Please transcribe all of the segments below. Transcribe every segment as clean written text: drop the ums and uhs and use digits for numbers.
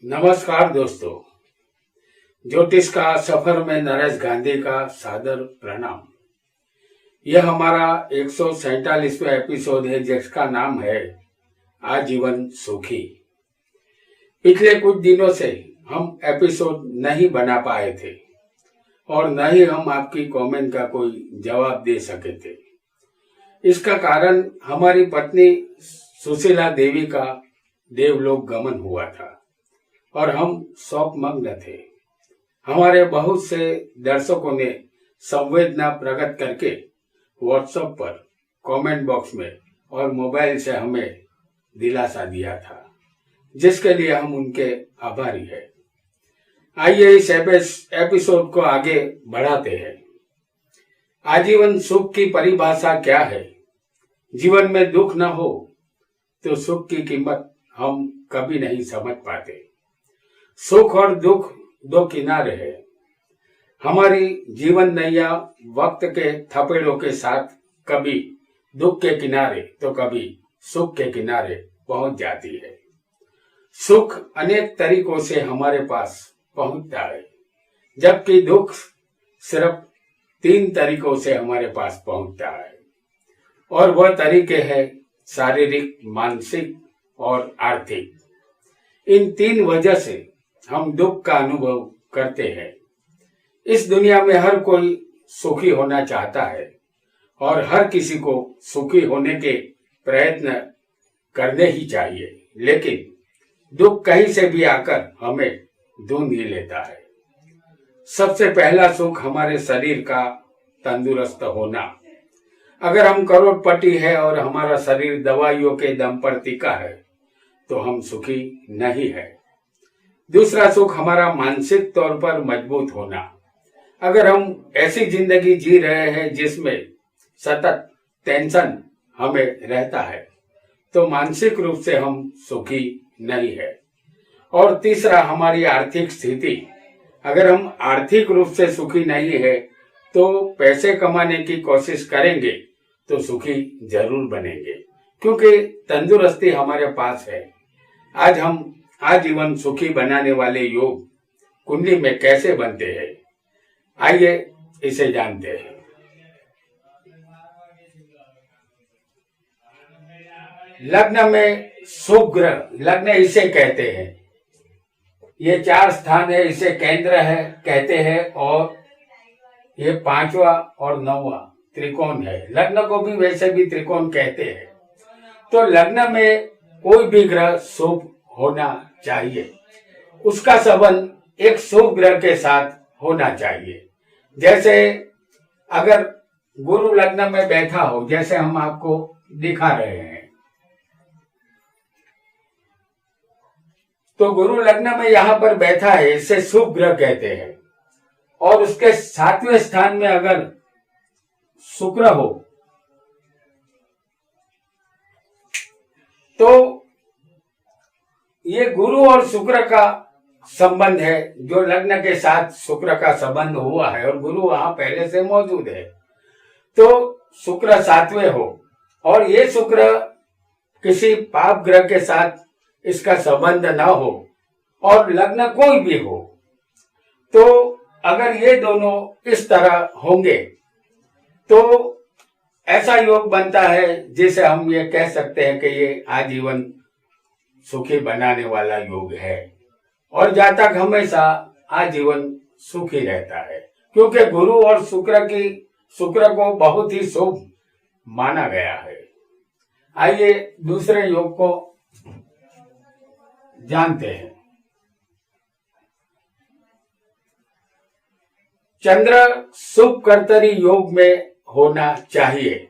नमस्कार दोस्तों। ज्योतिष का सफर में नरेश गांधी का सादर प्रणाम। यह हमारा 147वां एपिसोड है जिसका नाम है आजीवन सुखी। पिछले कुछ दिनों से हम एपिसोड नहीं बना पाए थे और न ही हम आपकी कमेंट का कोई जवाब दे सके थे। इसका कारण हमारी पत्नी सुशीला देवी का देवलोक गमन हुआ था और हम शोकमग्न थे। हमारे बहुत से दर्शकों ने संवेदना प्रकट करके व्हाट्सएप पर, कमेंट बॉक्स में और मोबाइल से हमें दिलासा दिया था, जिसके लिए हम उनके आभारी हैं। आइए इस एपिसोड को आगे बढ़ाते हैं। आजीवन सुख की परिभाषा क्या है? जीवन में दुख न हो तो सुख की कीमत हम कभी नहीं समझ पाते। सुख और दुख दो किनारे हैं। हमारी जीवन नैया वक्त के थपेड़ों के साथ कभी दुख के किनारे तो कभी सुख के किनारे पहुंच जाती है। सुख अनेक तरीकों से हमारे पास पहुंचता है, जबकि दुख सिर्फ 3 तरीकों से हमारे पास पहुंचता है, और वह तरीके हैं शारीरिक, मानसिक और आर्थिक। इन 3 वजह से हम दुख का अनुभव करते हैं। इस दुनिया में हर कोई सुखी होना चाहता है और हर किसी को सुखी होने के प्रयत्न करने ही चाहिए, लेकिन दुख कहीं से भी आकर हमें ढूंढ ही लेता है। सबसे पहला सुख हमारे शरीर का तंदुरुस्त होना। अगर हम करोड़पति है और हमारा शरीर दवाइयों के दम पर टिका है तो हम सुखी नहीं है। दूसरा सुख हमारा मानसिक तौर पर मजबूत होना। अगर हम ऐसी जिंदगी जी रहे हैं जिसमें सतत टेंशन हमें रहता है तो मानसिक रूप से हम सुखी नहीं है। और तीसरा हमारी आर्थिक स्थिति। अगर हम आर्थिक रूप से सुखी नहीं है तो पैसे कमाने की कोशिश करेंगे तो सुखी जरूर बनेंगे, क्योंकि तंदुरुस्ती हमारे पास है। आज हम आजीवन सुखी बनाने वाले योग कुंडली में कैसे बनते हैं, आइए इसे जानते हैं। लग्न में शुभ ग्रह, लग्न इसे कहते हैं। ये 4 स्थान है, इसे केंद्र है कहते हैं, और ये 5वां और 9वां त्रिकोण है। लग्न को भी वैसे भी त्रिकोण कहते हैं। तो लग्न में कोई भी ग्रह शुभ होना चाहिए। उसका संबंध एक शुभ ग्रह के साथ होना चाहिए। जैसे अगर गुरु लग्न में बैठा हो, जैसे हम आपको दिखा रहे हैं, तो गुरु लग्न में यहां पर बैठा है, इसे शुभ ग्रह कहते हैं। और उसके 7वें स्थान में अगर शुक्र हो तो ये गुरु और शुक्र का संबंध है। जो लग्न के साथ शुक्र का संबंध हुआ है और गुरु वहां पहले से मौजूद है, तो शुक्र 7वें हो और ये शुक्र किसी पाप ग्रह के साथ इसका संबंध ना हो और लग्न कोई भी हो, तो अगर ये दोनों इस तरह होंगे तो ऐसा योग बनता है जिसे हम ये कह सकते हैं कि ये आजीवन सुखी बनाने वाला योग है, और जातक हमेशा आजीवन सुखी रहता है, क्योंकि गुरु और शुक्र को बहुत ही शुभ माना गया है। आइए दूसरे योग को जानते हैं। चंद्र शुभ कर्तरी योग में होना चाहिए,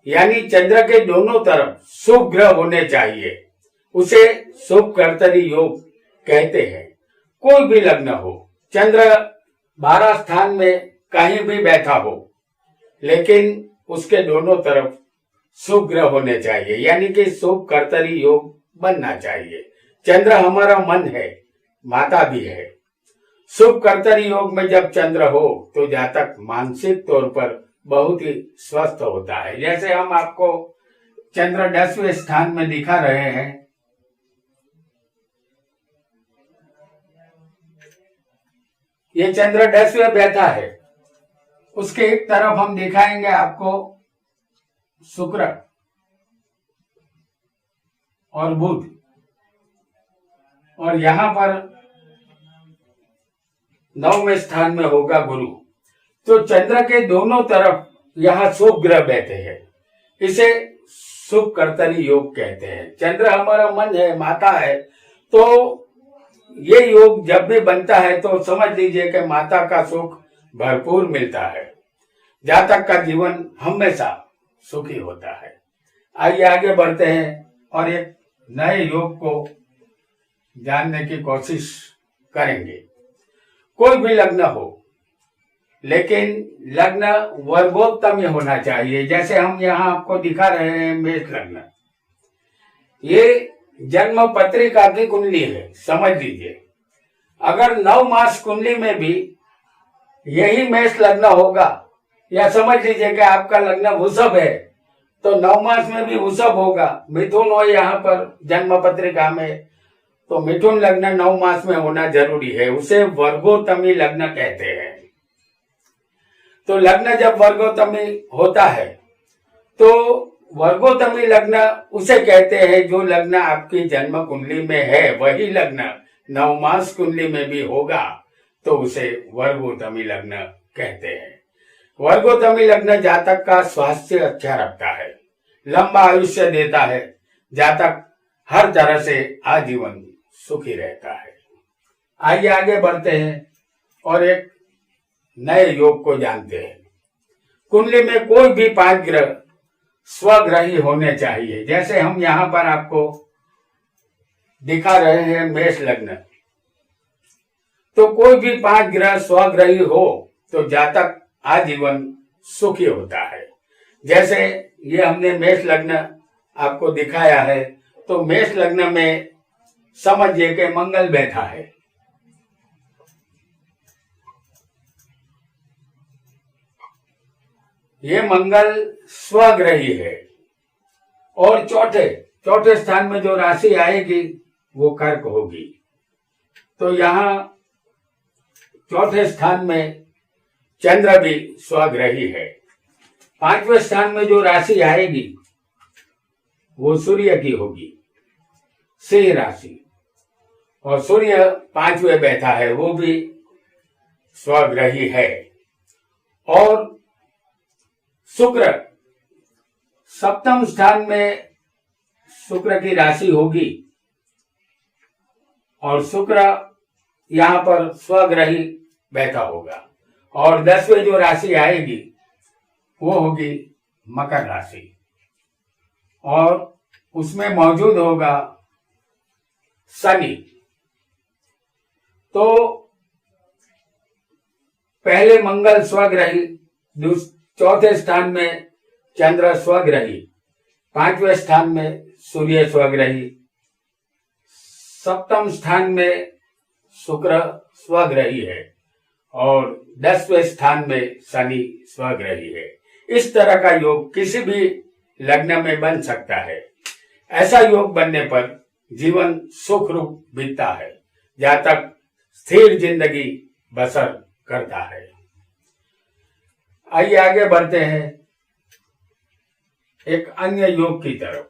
यानी चंद्र के दोनों तरफ शुभ ग्रह होने चाहिए। उसे शुभ कर्तरी योग कहते हैं। कोई भी लग्न हो, चंद्र 12 स्थान में कहीं भी बैठा हो, लेकिन उसके दोनों तरफ शुभ ग्रह होने चाहिए, यानी कि शुभ कर्तरी योग बनना चाहिए। चंद्र हमारा मन है, माता भी है। शुभ कर्तरी योग में जब चंद्र हो तो जातक मानसिक तौर पर बहुत ही स्वस्थ होता है। जैसे हम आपको चंद्र 10वें स्थान में दिखा रहे हैं, ये चंद्र 10वें बैठा है, उसके एक तरफ हम दिखाएंगे आपको शुक्र और बुध, और यहां पर 9वें स्थान में होगा गुरु। तो चंद्र के दोनों तरफ यहाँ शुभ ग्रह बैठे हैं, इसे शुभ कर्तरी योग कहते हैं। चंद्र हमारा मन है, माता है, तो ये योग जब भी बनता है तो समझ लीजिए कि माता का सुख भरपूर मिलता है, जातक का जीवन हमेशा सुखी होता है। आइए आगे बढ़ते हैं और एक नए योग को जानने की कोशिश करेंगे। कोई भी लग्न हो, लेकिन लग्न वर्गोत्तम होना चाहिए। जैसे हम यहाँ आपको दिखा रहे हैं मेष लग्न, ये जन्म पत्रिका की कुंडली है, समझ लीजिए। अगर 9 मास कुंडली में भी यही मेष लग्न होगा, या समझ लीजिए कि आपका लग्न वृषभ है तो 9 मास में भी वृषभ होगा। मिथुन हो यहाँ पर जन्म पत्रिका में, तो मिथुन लग्न 9 मास में होना जरूरी है, उसे वर्गोत्तमी लग्न कहते हैं। तो लग्न जब वर्गोत्तमी होता है तो वर्गोत्तमी लग्न उसे कहते हैं जो लग्न आपकी जन्म कुंडली में है, वही लग्न 9 मास कुंडली में भी होगा तो उसे वर्गोत्तमी लग्न कहते हैं। वर्गोत्तमी लग्न जातक का स्वास्थ्य अच्छा रखता है, लंबा आयुष्य देता है, जातक हर तरह से आजीवन सुखी रहता है। आइए आगे बढ़ते हैं और एक नए योग को जानते हैं। कुंडली में कोई भी 5 ग्रह स्वग्रही होने चाहिए। जैसे हम यहाँ पर आपको दिखा रहे हैं मेष लग्न, तो कोई भी 5 ग्रह स्वग्रही हो तो जातक आजीवन सुखी होता है। जैसे ये हमने मेष लग्न आपको दिखाया है, तो मेष लग्न में समझिए कि मंगल बैठा है, ये मंगल स्वग्रही है। और चौथे स्थान में जो राशि आएगी वो कर्क होगी। तो यहाँ चौथे स्थान में चंद्र भी स्वग्रही है। 5वें स्थान में जो राशि आएगी वो सूर्य की होगी, सिंह राशि, और सूर्य 5वें बैठा है, वो भी स्वग्रही है। और शुक्र 7वें स्थान में शुक्र की राशि होगी, और शुक्र यहाँ पर स्वग्रही बैठा होगा। और 10वें जो राशि आएगी वो होगी मकर राशि, और उसमें मौजूद होगा शनि। तो पहले मंगल स्वग्रही, चौथे स्थान में चंद्र स्वग्रही, 5वें स्थान में सूर्य स्वग्रही, 7वें स्थान में शुक्र स्वग्रही है, और 10वें स्थान में शनि स्वग्रही है। इस तरह का योग किसी भी लग्न में बन सकता है। ऐसा योग बनने पर जीवन सुख रूप बीतता है, जातक स्थिर जिंदगी बसर करता है। आइए आगे बढ़ते हैं एक अन्य योग की तरफ।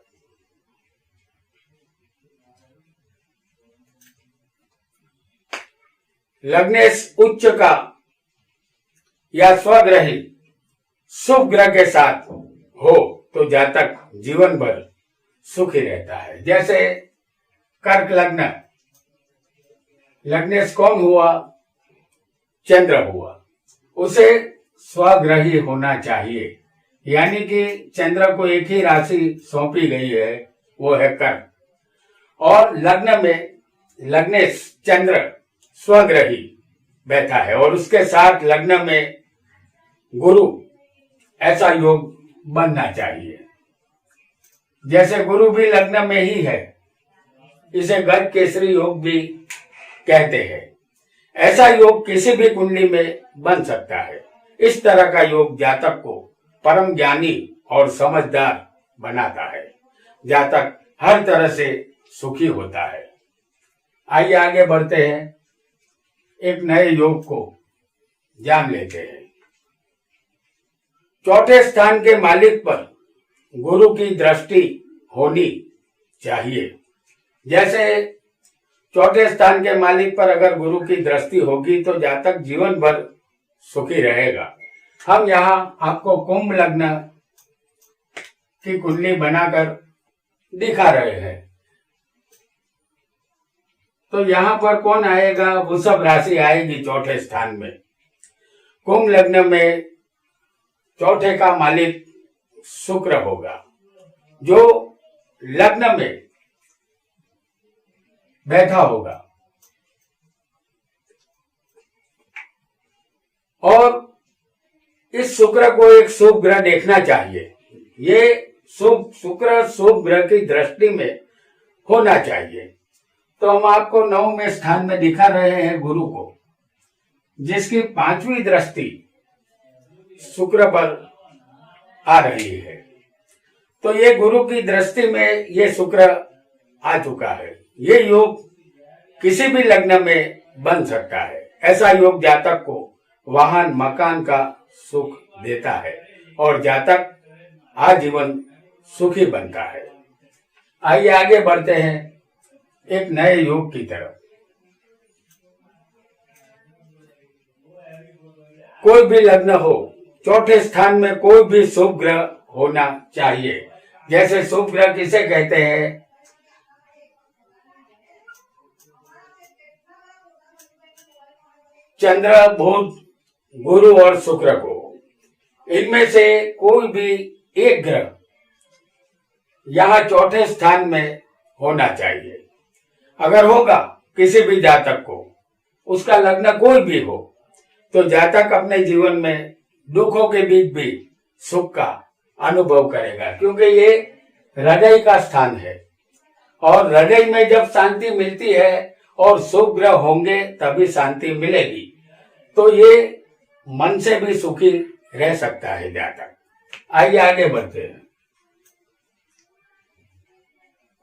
लग्नेश उच्च का या स्वग्रही शुभ ग्रह के साथ हो तो जातक जीवन भर सुखी रहता है। जैसे कर्क लग्न, लग्नेश कौन हुआ? चंद्र हुआ, उसे स्वग्रही होना चाहिए, यानी कि चंद्र को एक ही राशि सौंपी गई है, वो है कर्क। और लग्न में लग्नेश चंद्र स्वग्रही बैठा है, और उसके साथ लग्न में गुरु, ऐसा योग बनना चाहिए। जैसे गुरु भी लग्न में ही है, इसे गज केसरी योग भी कहते हैं। ऐसा योग किसी भी कुंडली में बन सकता है। इस तरह का योग जातक को परम ज्ञानी और समझदार बनाता है, जातक हर तरह से सुखी होता है। आइए आगे बढ़ते हैं एक नए योग को जान लेते हैं। चौथे स्थान के मालिक पर गुरु की दृष्टि होनी चाहिए। जैसे चौथे स्थान के मालिक पर अगर गुरु की दृष्टि होगी तो जातक जीवन भर सुखी रहेगा। हम यहाँ आपको कुंभ लग्न की कुंडली बनाकर दिखा रहे हैं। तो यहाँ पर कौन आएगा? वृषभ राशि आएगी चौथे स्थान में। कुंभ लग्न में चौथे का मालिक शुक्र होगा, जो लग्न में बैठा होगा। और इस शुक्र को एक शुभ ग्रह देखना चाहिए। ये शुक्र शुभ ग्रह की दृष्टि में होना चाहिए। तो हम आपको 9वें स्थान में दिखा रहे हैं गुरु को, जिसकी 5वीं दृष्टि शुक्र पर आ रही है। तो ये गुरु की दृष्टि में ये शुक्र आ चुका है। ये योग किसी भी लग्न में बन सकता है। ऐसा योग जातक को वाहन मकान का सुख देता है और जातक आजीवन सुखी बनता है। आइए आगे बढ़ते हैं एक नए योग की तरफ। कोई भी लग्न हो, चौथे स्थान में कोई भी शुभ ग्रह होना चाहिए। जैसे शुभ ग्रह किसे कहते हैं? चंद्र, बुध, गुरु और शुक्र को। इनमें से कोई भी एक ग्रह यहाँ चौथे स्थान में होना चाहिए। अगर होगा किसी भी जातक को, उसका लग्न कोई भी हो, तो जातक अपने जीवन में दुखों के बीच भी सुख का अनुभव करेगा, क्योंकि ये हृदय का स्थान है। और हृदय में जब शांति मिलती है और शुभ ग्रह होंगे तभी शांति मिलेगी। तो ये मन से भी सुखी रह सकता है जातक। आइए आगे बढ़ते हैं।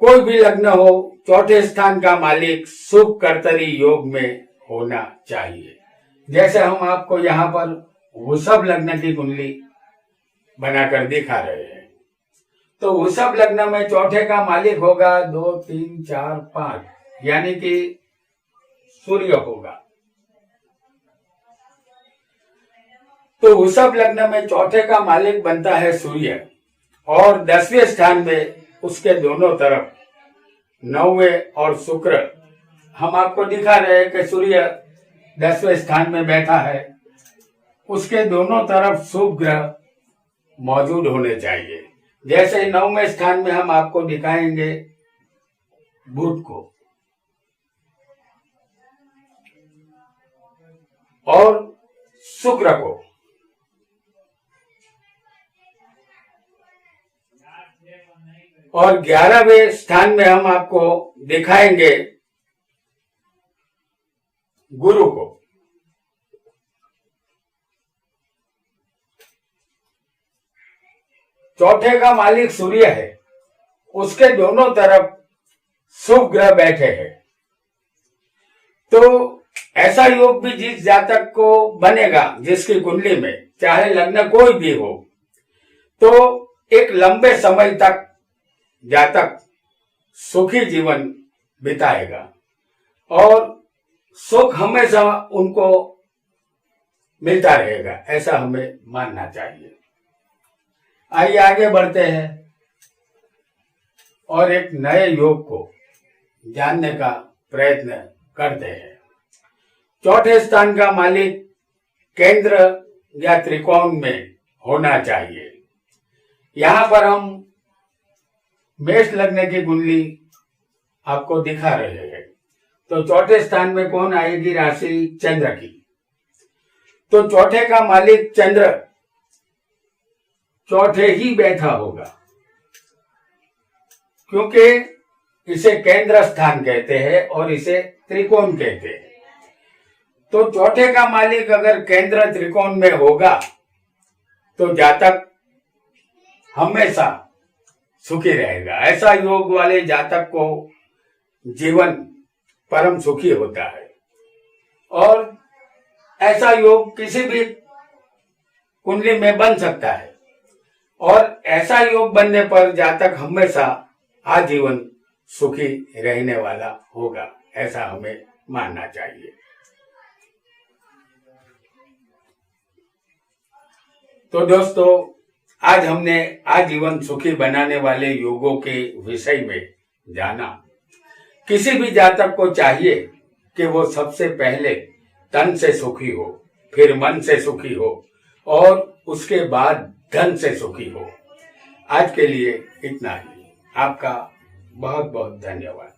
कोई भी लग्न हो, चौथे स्थान का मालिक शुभ कर्तरी योग में होना चाहिए। जैसे हम आपको यहाँ पर वृषभ लग्न की कुंडली बनाकर दिखा रहे हैं। तो वृषभ लग्न में चौथे का मालिक होगा 2, 3, 4, 5, यानी कि सूर्य होगा। तो वृषभ लग्न में चौथे का मालिक बनता है सूर्य, और 10वें स्थान में उसके दोनों तरफ 9वें और शुक्र। हम आपको दिखा रहे हैं कि सूर्य 10वें स्थान में बैठा है, उसके दोनों तरफ शुभ ग्रह मौजूद होने चाहिए। जैसे 9वें स्थान में हम आपको दिखाएंगे बुध को, और शुक्र को। और 11वें स्थान में हम आपको दिखाएंगे गुरु को। चौथे का मालिक सूर्य है, उसके दोनों तरफ शुभ ग्रह बैठे हैं। तो ऐसा योग भी जिस जातक को बनेगा, जिसकी कुंडली में चाहे लग्न कोई भी हो, तो एक लंबे समय तक जातक सुखी जीवन बिताएगा और सुख हमेशा उनको मिलता रहेगा, ऐसा हमें मानना चाहिए। आइए आगे बढ़ते हैं और एक नए योग को जानने का प्रयत्न करते हैं। चौथे स्थान का मालिक केंद्र या त्रिकोण में होना चाहिए। यहां पर हम मेष लग्न की कुंडली आपको दिखा रहे हैं। तो चौथे स्थान में कौन आएगी? राशि चंद्र की। तो चौथे का मालिक चंद्र चौथे ही बैठा होगा, क्योंकि इसे केंद्र स्थान कहते हैं और इसे त्रिकोण कहते हैं। तो चौथे का मालिक अगर केंद्र त्रिकोण में होगा तो जातक हमेशा सुखी रहेगा। ऐसा योग वाले जातक को जीवन परम सुखी होता है। और ऐसा योग किसी भी कुंडली में बन सकता है और ऐसा योग बनने पर जातक हमेशा आजीवन सुखी रहने वाला होगा, ऐसा हमें मानना चाहिए। तो दोस्तों, आज हमने आजीवन सुखी बनाने वाले योगों के विषय में जाना। किसी भी जातक को चाहिए कि वो सबसे पहले तन से सुखी हो, फिर मन से सुखी हो और उसके बाद धन से सुखी हो। आज के लिए इतना ही। आपका बहुत बहुत धन्यवाद।